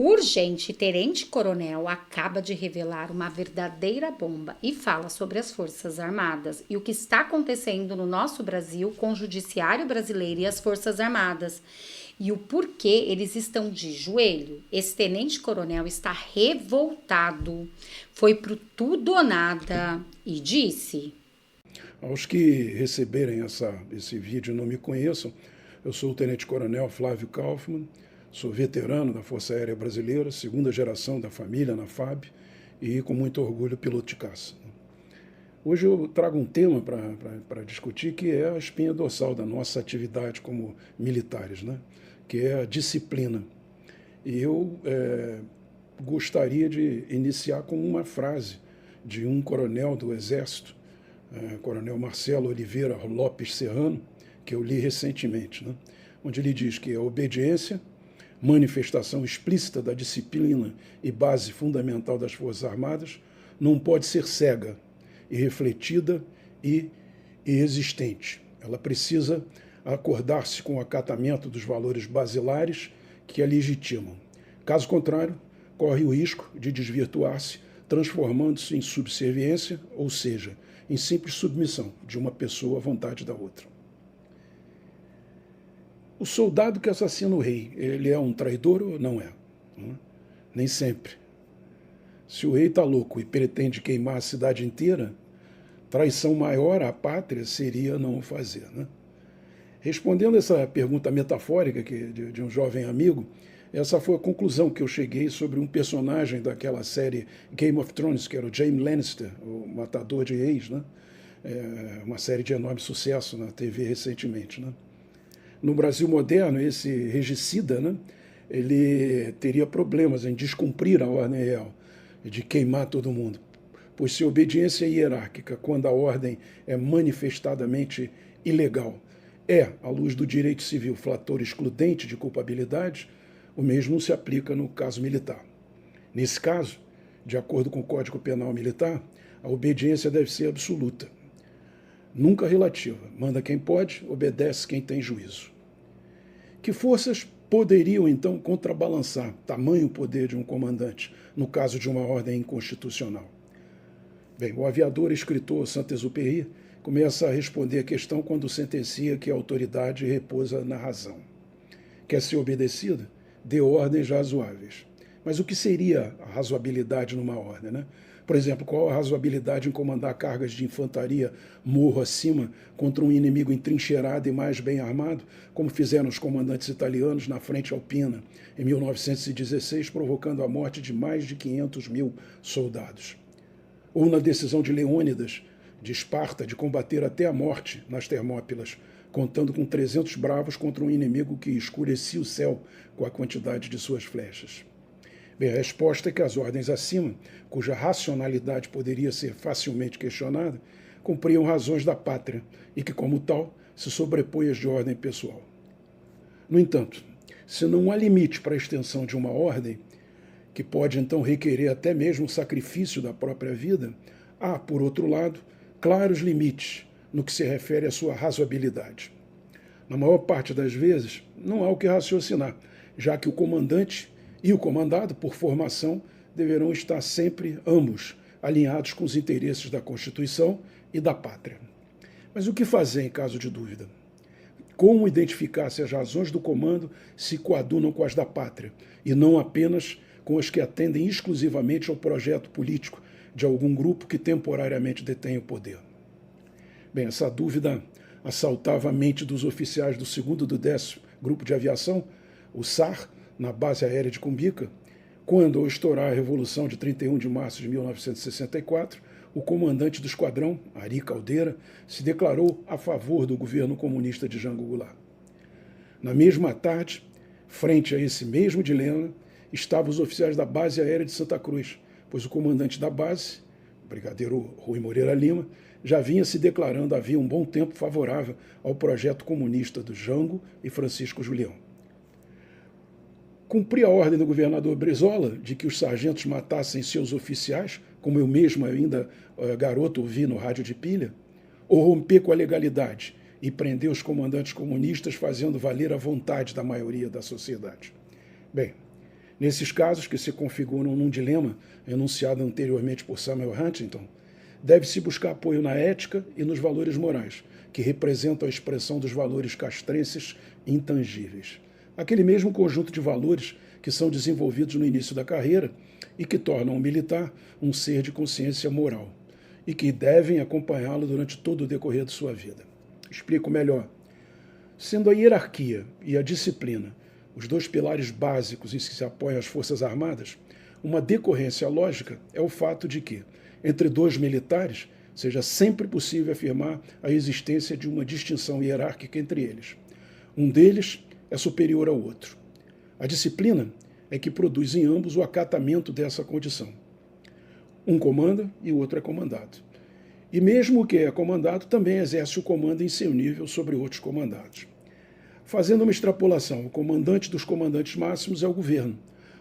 Urgente, tenente-coronel acaba de revelar uma verdadeira bomba e fala sobre as Forças Armadas e o que está acontecendo no nosso Brasil com o judiciário brasileiro e as Forças Armadas. E o porquê eles estão de joelho. Esse tenente-coronel está revoltado. Foi pro tudo ou nada e disse: Aos que receberem esse vídeo e não me conheçam, eu sou o Tenente-Coronel Flávio Kaufmann, sou veterano da Força Aérea Brasileira, segunda geração da família na FAB e com muito orgulho piloto de caça. Hoje eu trago um tema para discutir que é a espinha dorsal da nossa atividade como militares, né? Que é a disciplina. E eu gostaria de iniciar com uma frase de um coronel do Exército, Coronel Marcelo Oliveira Lopes Serrano, que eu li recentemente, né? Onde ele diz que a obediência, manifestação explícita da disciplina e base fundamental das Forças Armadas, não pode ser cega, irrefletida e existente. Ela precisa acordar-se com o acatamento dos valores basilares que a legitimam. Caso contrário, corre o risco de desvirtuar-se, transformando-se em subserviência, ou seja, em simples submissão de uma pessoa à vontade da outra. O soldado que assassina o rei, ele é um traidor ou não é? Nem sempre. Se o rei está louco e pretende queimar a cidade inteira, traição maior à pátria seria não o fazer, né? Respondendo essa pergunta metafórica de um jovem amigo, essa foi a conclusão que eu cheguei sobre um personagem daquela série Game of Thrones, que era o Jaime Lannister, o matador de reis, né? Uma série de enorme sucesso na TV recentemente, né? No Brasil moderno, esse regicida, né, ele teria problemas em descumprir a ordem real, de queimar todo mundo, pois se a obediência hierárquica, quando a ordem é manifestadamente ilegal, é, à luz do direito civil, fator excludente de culpabilidade, o mesmo se aplica no caso militar. Nesse caso, de acordo com o Código Penal Militar, a obediência deve ser absoluta, nunca relativa. Manda quem pode, obedece quem tem juízo. Que forças poderiam, então, contrabalançar tamanho poder de um comandante, no caso de uma ordem inconstitucional? Bem, o aviador e escritor Saint-Exupéry começa a responder a questão quando sentencia que a autoridade repousa na razão. Quer ser obedecida? Dê ordens razoáveis. Mas o que seria a razoabilidade numa ordem, né? Por exemplo, qual a razoabilidade em comandar cargas de infantaria morro acima contra um inimigo entrincheirado e mais bem armado, como fizeram os comandantes italianos na frente alpina em 1916, provocando a morte de mais de 500 mil soldados? Ou na decisão de Leônidas, de Esparta, de combater até a morte nas Termópilas, contando com 300 bravos contra um inimigo que escurecia o céu com a quantidade de suas flechas. Bem, a resposta é que as ordens acima, cuja racionalidade poderia ser facilmente questionada, cumpriam razões da pátria e que, como tal, se sobrepõe às de ordem pessoal. No entanto, se não há limite para a extensão de uma ordem, que pode então requerer até mesmo o sacrifício da própria vida, há, por outro lado, claros limites no que se refere à sua razoabilidade. Na maior parte das vezes, não há o que raciocinar, já que o comandante e o comandado, por formação, deverão estar sempre, ambos, alinhados com os interesses da Constituição e da pátria. Mas o que fazer em caso de dúvida? Como identificar se as razões do comando se coadunam com as da pátria, e não apenas com as que atendem exclusivamente ao projeto político de algum grupo que temporariamente detém o poder? Bem, essa dúvida assaltava a mente dos oficiais do 2º e do 10º Grupo de Aviação, o SAR, na base aérea de Cumbica, quando, ao estourar a Revolução de 31 de março de 1964, o comandante do esquadrão, Ari Caldeira, se declarou a favor do governo comunista de Jango Goulart. Na mesma tarde, frente a esse mesmo dilema, estavam os oficiais da base aérea de Santa Cruz, pois o comandante da base, o brigadeiro Rui Moreira Lima, já vinha se declarando havia um bom tempo favorável ao projeto comunista do Jango e Francisco Julião. Cumprir a ordem do governador Brizola de que os sargentos matassem seus oficiais, como eu mesmo ainda garoto ouvi no rádio de pilha, ou romper com a legalidade e prender os comandantes comunistas fazendo valer a vontade da maioria da sociedade? Bem, Nesses casos, que se configuram num dilema enunciado anteriormente por Samuel Huntington, deve-se buscar apoio na ética e nos valores morais, que representam a expressão dos valores castrenses intangíveis. Aquele mesmo conjunto de valores que são desenvolvidos no início da carreira e que tornam o militar um ser de consciência moral e que devem acompanhá-lo durante todo o decorrer de sua vida. Explico melhor. Sendo a hierarquia e a disciplina os dois pilares básicos em que se apoiam as Forças Armadas, uma decorrência lógica é o fato de que, entre dois militares, seja sempre possível afirmar a existência de uma distinção hierárquica entre eles. Um deles é superior ao outro. A disciplina é que produz em ambos o acatamento dessa condição. Um comanda e o outro é comandado. E mesmo o que é comandado também exerce o comando em seu nível sobre outros comandados. Fazendo uma extrapolação, o comandante dos comandantes máximos é o governo,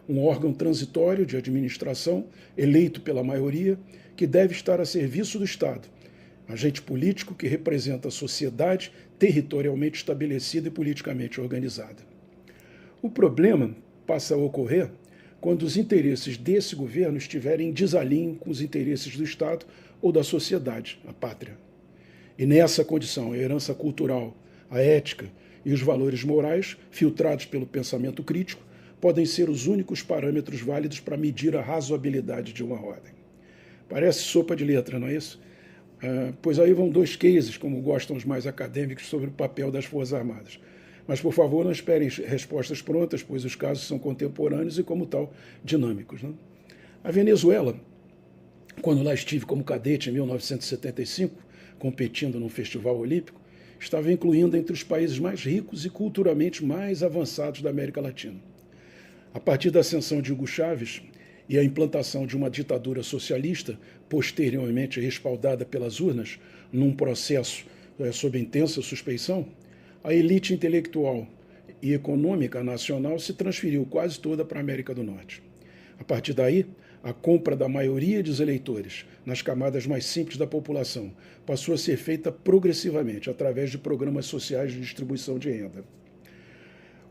um órgão transitório de administração eleito pela maioria que deve estar a serviço do Estado, agente político que representa a sociedade territorialmente estabelecida e politicamente organizada. O problema passa a ocorrer quando os interesses desse governo estiverem em desalinho com os interesses do Estado ou da sociedade, a pátria. E nessa condição, a herança cultural, a ética e os valores morais, filtrados pelo pensamento crítico, podem ser os únicos parâmetros válidos para medir a razoabilidade de uma ordem. Parece sopa de letra, não é isso? Pois aí vão dois cases, como gostam os mais acadêmicos, sobre o papel das Forças Armadas. Mas, por favor, não esperem respostas prontas, pois os casos são contemporâneos e, como tal, dinâmicos. Né? A Venezuela, quando lá estive como cadete em 1975, competindo num festival olímpico, estava incluindo entre os países mais ricos e culturalmente mais avançados da América Latina. A partir da ascensão de Hugo Chávez e a implantação de uma ditadura socialista, posteriormente respaldada pelas urnas, num processo sob intensa suspeição, a elite intelectual e econômica nacional se transferiu quase toda para a América do Norte. A partir daí, a compra da maioria dos eleitores nas camadas mais simples da população passou a ser feita progressivamente, através de programas sociais de distribuição de renda.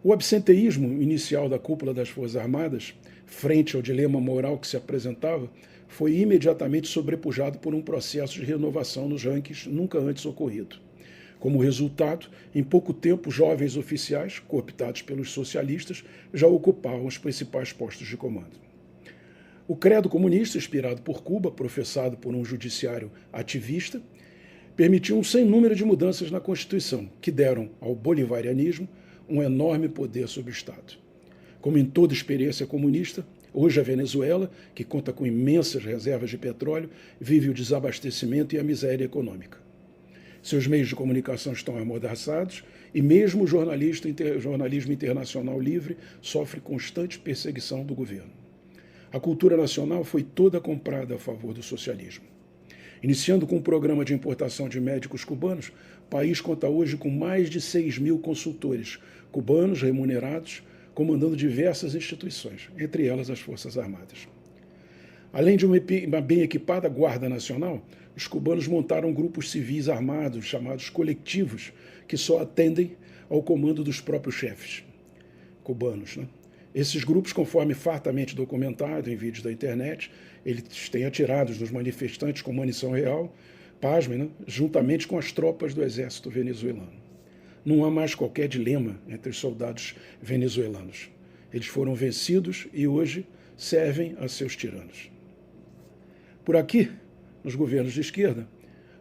O absenteísmo inicial da cúpula das Forças Armadas, frente ao dilema moral que se apresentava, foi imediatamente sobrepujado por um processo de renovação nos rankings nunca antes ocorrido. Como resultado, em pouco tempo, jovens oficiais, cooptados pelos socialistas, já ocupavam os principais postos de comando. O credo comunista, inspirado por Cuba, professado por um judiciário ativista, permitiu um sem número de mudanças na Constituição, que deram ao bolivarianismo um enorme poder sobre o Estado. Como em toda experiência comunista, hoje a Venezuela, que conta com imensas reservas de petróleo, vive o desabastecimento e a miséria econômica. Seus meios de comunicação estão amordaçados e mesmo o jornalismo internacional livre sofre constante perseguição do governo. A cultura nacional foi toda comprada a favor do socialismo. Iniciando com um programa de importação de médicos cubanos, o país conta hoje com mais de 6.000 consultores cubanos remunerados, comandando diversas instituições, entre elas as Forças Armadas. Além de uma bem equipada Guarda Nacional, os cubanos montaram grupos civis armados, chamados coletivos, que só atendem ao comando dos próprios chefes cubanos. Né? Esses grupos, conforme fartamente documentado em vídeos da internet, eles têm atirados dos manifestantes com munição real, pasmem, né? Juntamente com as tropas do exército venezuelano. Não há mais qualquer dilema entre os soldados venezuelanos. Eles foram vencidos e hoje servem a seus tiranos. Por aqui, nos governos de esquerda,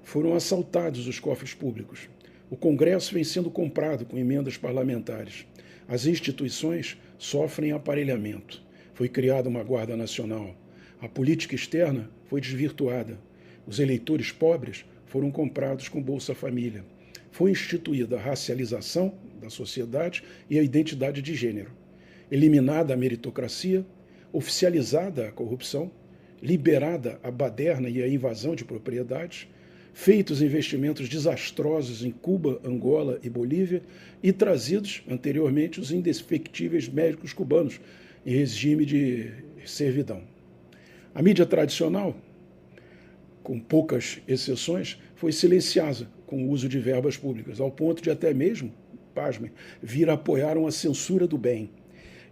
foram assaltados os cofres públicos. O Congresso vem sendo comprado com emendas parlamentares. As instituições sofrem aparelhamento. Foi criada uma Guarda Nacional. A política externa foi desvirtuada. Os eleitores pobres foram comprados com Bolsa Família. Foi instituída a racialização da sociedade e a identidade de gênero. Eliminada a meritocracia, oficializada a corrupção, liberada a baderna e a invasão de propriedades, feitos investimentos desastrosos em Cuba, Angola e Bolívia e trazidos, anteriormente, os indefectíveis médicos cubanos em regime de servidão. A mídia tradicional, com poucas exceções, foi silenciada com o uso de verbas públicas, ao ponto de até mesmo, pasmem, vir a apoiar uma censura do bem.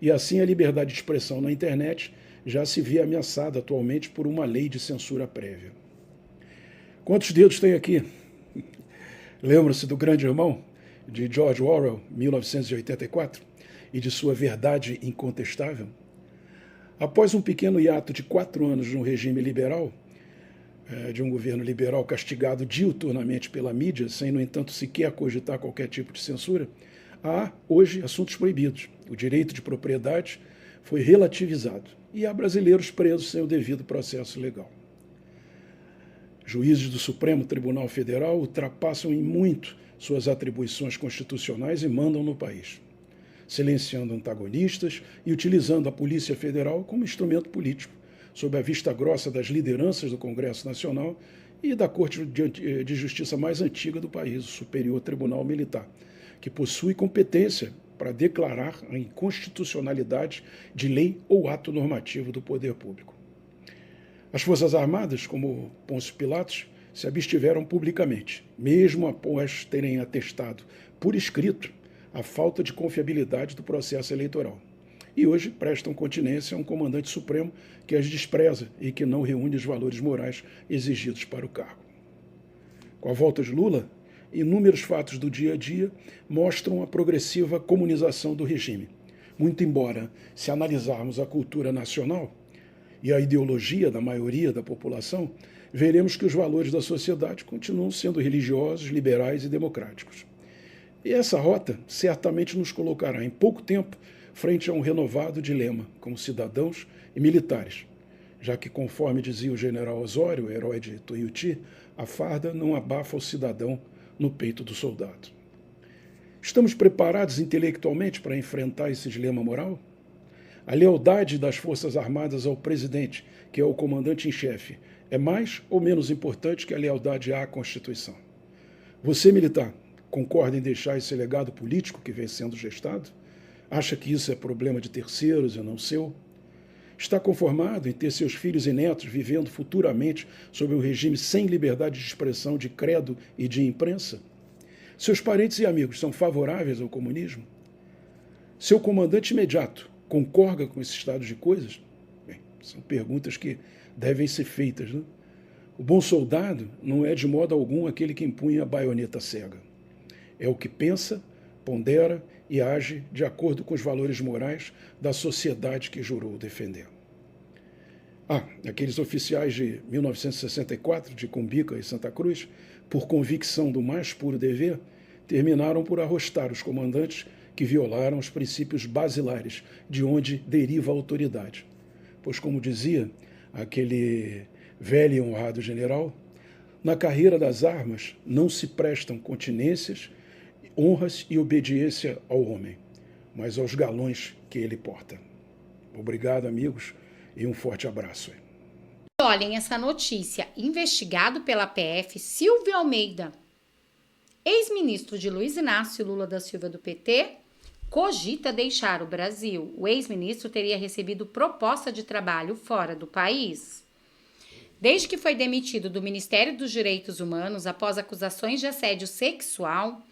e assim a liberdade de expressão na internet já se vê ameaçada atualmente por uma lei de censura prévia. Quantos dedos tem aqui? Lembra-se do Grande Irmão, de George Orwell, 1984, e de sua verdade incontestável? Após um pequeno hiato de 4 anos no regime liberal, de um governo liberal castigado diuturnamente pela mídia, sem, no entanto, sequer cogitar qualquer tipo de censura, há, hoje, assuntos proibidos. O direito de propriedade foi relativizado e há brasileiros presos sem o devido processo legal. Juízes do Supremo Tribunal Federal ultrapassam em muito suas atribuições constitucionais e mandam no país, silenciando antagonistas e utilizando a Polícia Federal como instrumento político, sob a vista grossa das lideranças do Congresso Nacional e da Corte de Justiça mais antiga do país, o Superior Tribunal Militar, que possui competência para declarar a inconstitucionalidade de lei ou ato normativo do poder público. As Forças Armadas, como Pôncio Pilatos, se abstiveram publicamente, mesmo após terem atestado por escrito a falta de confiabilidade do processo eleitoral. E hoje prestam continência a um comandante supremo que as despreza e que não reúne os valores morais exigidos para o cargo. Com a volta de Lula, inúmeros fatos do dia a dia mostram a progressiva comunização do regime. Muito embora, se analisarmos a cultura nacional e a ideologia da maioria da população, veremos que os valores da sociedade continuam sendo religiosos, liberais e democráticos. E essa rota certamente nos colocará em pouco tempo frente a um renovado dilema como cidadãos e militares, já que, conforme dizia o general Osório, herói de Tuiuti, a farda não abafa o cidadão no peito do soldado. Estamos preparados intelectualmente para enfrentar esse dilema moral? A lealdade das Forças Armadas ao presidente, que é o comandante em chefe, é mais ou menos importante que a lealdade à Constituição? Você, militar, concorda em deixar esse legado político que vem sendo gestado? Acha que isso é problema de terceiros e não seu? Está conformado em ter seus filhos e netos vivendo futuramente sob um regime sem liberdade de expressão, de credo e de imprensa? Seus parentes e amigos são favoráveis ao comunismo? Seu comandante imediato concorda com esse estado de coisas? Bem, são perguntas que devem ser feitas, né? O bom soldado não é de modo algum aquele que empunha a baioneta cega. É o que pensa, pondera e age de acordo com os valores morais da sociedade que jurou defender. Aqueles oficiais de 1964, de Cumbica e Santa Cruz, por convicção do mais puro dever, terminaram por arrostar os comandantes que violaram os princípios basilares de onde deriva a autoridade. Pois, como dizia aquele velho e honrado general, na carreira das armas não se prestam continências, honras e obediência ao homem, mas aos galões que ele porta. Obrigado, amigos, e um forte abraço. Olhem essa notícia. Investigado pela PF, Silvio Almeida, ex-ministro de Luiz Inácio Lula da Silva do PT, cogita deixar o Brasil. O ex-ministro teria recebido proposta de trabalho fora do país. Desde que foi demitido do Ministério dos Direitos Humanos após acusações de assédio sexual,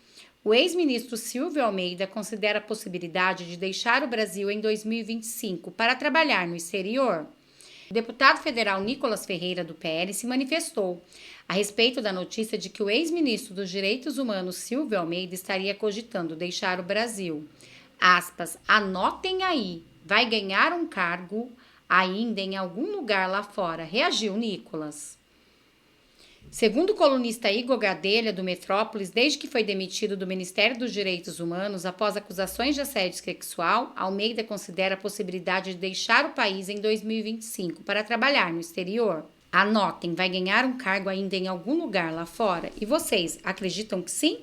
o ex-ministro Silvio Almeida considera a possibilidade de deixar o Brasil em 2025 para trabalhar no exterior. O deputado federal Nicolas Ferreira, do PL, se manifestou a respeito da notícia de que o ex-ministro dos Direitos Humanos Silvio Almeida estaria cogitando deixar o Brasil. Aspas, anotem aí, vai ganhar um cargo ainda em algum lugar lá fora, reagiu Nicolas. Segundo o colunista Igor Gadelha, do Metrópolis, desde que foi demitido do Ministério dos Direitos Humanos após acusações de assédio sexual, Almeida considera a possibilidade de deixar o país em 2025 para trabalhar no exterior. Anotem, vai ganhar um cargo ainda em algum lugar lá fora? E vocês, acreditam que sim?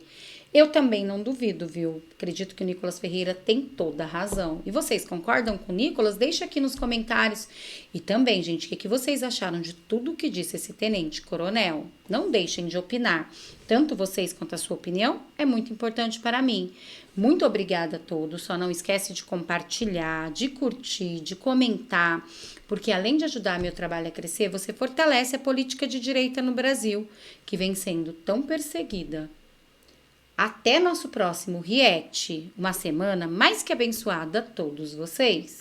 Eu também não duvido, viu? Acredito que o Nicolas Ferreira tem toda a razão. E vocês concordam com o Nicolas? Deixa aqui nos comentários. E também, gente, o que vocês acharam de tudo o que disse esse tenente-coronel? Não deixem de opinar. Tanto vocês quanto a sua opinião é muito importante para mim. Muito obrigada a todos. Só não esquece de compartilhar, de curtir, de comentar, porque além de ajudar meu trabalho a crescer, você fortalece a política de direita no Brasil, que vem sendo tão perseguida. Até nosso próximo React. Uma semana mais que abençoada a todos vocês.